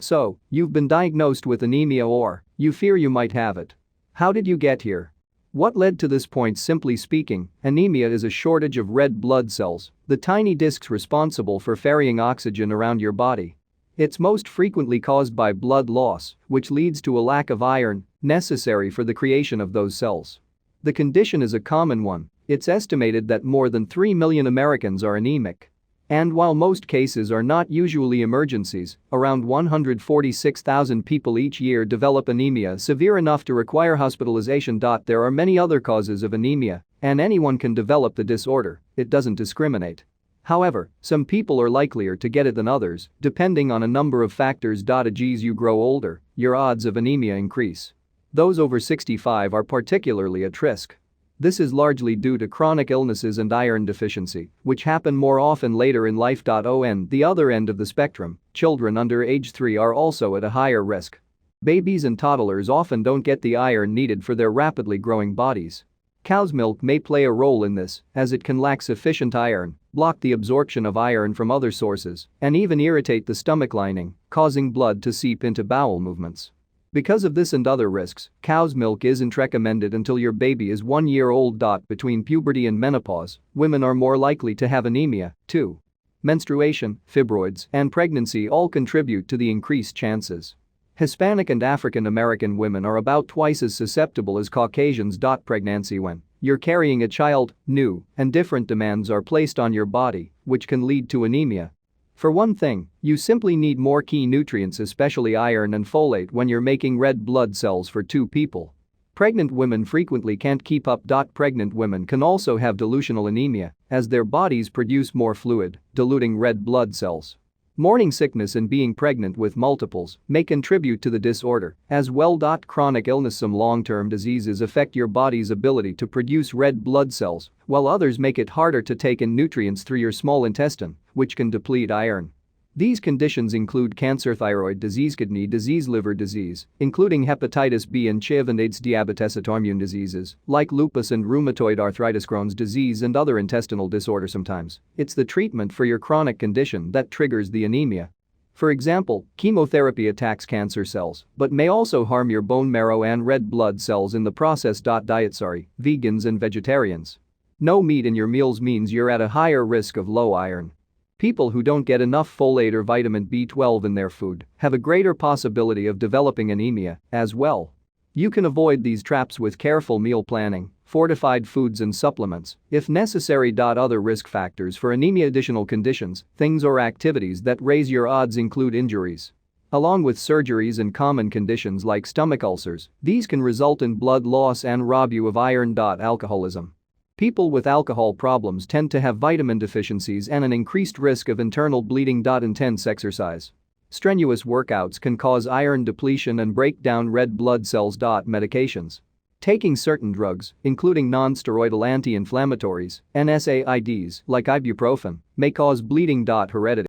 So, you've been diagnosed with anemia or you fear you might have it. How did you get here? What led to this point? Simply speaking, anemia is a shortage of red blood cells, the tiny discs responsible for ferrying oxygen around your body. It's most frequently caused by blood loss, which leads to a lack of iron necessary for the creation of those cells. The condition is a common one. It's estimated that more than 3 million Americans are anemic. And while most cases are not usually emergencies, around 146,000 people each year develop anemia severe enough to require hospitalization. There are many other causes of anemia, and anyone can develop the disorder, it doesn't discriminate. However, some people are likelier to get it than others, depending on a number of factors. As you grow older, your odds of anemia increase. Those over 65 are particularly at risk. This is largely due to chronic illnesses and iron deficiency, which happen more often later in life. On the other end of the spectrum, children under age 3 are also at a higher risk. Babies and toddlers often don't get the iron needed for their rapidly growing bodies. Cow's milk may play a role in this, as it can lack sufficient iron, block the absorption of iron from other sources, and even irritate the stomach lining, causing blood to seep into bowel movements. Because of this and other risks, cow's milk isn't recommended until your baby is 1 year old. Between puberty and menopause, women are more likely to have anemia, too. Menstruation, fibroids, and pregnancy all contribute to the increased chances. Hispanic and African American women are about twice as susceptible as Caucasians. Pregnancy: when you're carrying a child, new and different demands are placed on your body, which can lead to anemia. For one thing, you simply need more key nutrients, especially iron and folate, when you're making red blood cells for two people. Pregnant women frequently can't keep up. Pregnant women can also have dilutional anemia, as their bodies produce more fluid, diluting red blood cells. Morning sickness and being pregnant with multiples may contribute to the disorder as well. Chronic illness: some long-term diseases affect your body's ability to produce red blood cells, while others make it harder to take in nutrients through your small intestine, which can deplete iron. These conditions include cancer, thyroid disease, kidney disease, liver disease, including hepatitis B and HIV and AIDS, diabetes, autoimmune diseases like lupus and rheumatoid arthritis, Crohn's disease, and other intestinal disorders. Sometimes, it's the treatment for your chronic condition that triggers the anemia. For example, chemotherapy attacks cancer cells but may also harm your bone marrow and red blood cells in the process. Vegans and vegetarians. No meat in your meals means you're at a higher risk of low iron. People who don't get enough folate or vitamin B12 in their food have a greater possibility of developing anemia as well. You can avoid these traps with careful meal planning, fortified foods, and supplements if necessary. Other risk factors for anemia: additional conditions, things or activities that raise your odds include injuries. Along with surgeries and common conditions like stomach ulcers, these can result in blood loss and rob you of iron. Alcoholism. People with alcohol problems tend to have vitamin deficiencies and an increased risk of internal bleeding. Intense exercise. Strenuous workouts can cause iron depletion and break down red blood cells. Medications. Taking certain drugs, including non-steroidal anti-inflammatories (NSAIDs) like ibuprofen, may cause bleeding. Heredity.